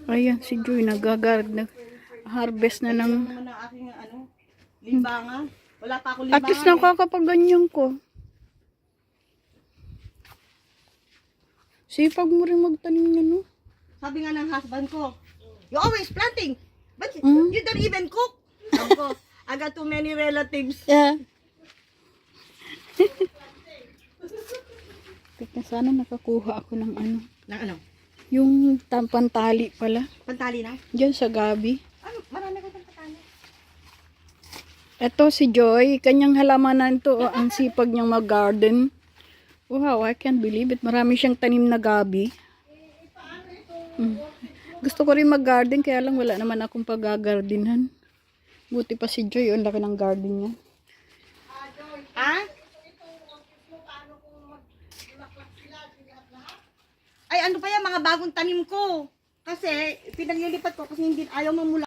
Ayan, si Joy nag-harvest na ng... naman ang aking limbangan. Wala pa ako At limbangan. least nakakapaganyan ko. Sipag mo rin magtanim na, no? Sabi nga ng husband ko, you always planting, but you don't even cook. Sabi ko, I got too many relatives. Yeah. Teka, sana nakakuha ako ng ano. Ng ano? Yung pantali pala. Pantali na? Diyan sa gabi. Ano? Marami ko ng pantali. Ito si Joy, kanyang halamanan to. Oh, ang sipag niyang mag-garden. Wow, I can't believe it. Marami siyang tanim na gabi. Gusto ko rin mag-garden, kaya lang wala naman akong pag-gardenan. Buti pa si Joy, ang laki ng garden niya. Ha? Ay, ano pa yan, mga bagong tanim ko. Kasi, pinaglilipat ko kasi hindi ayaw mamula.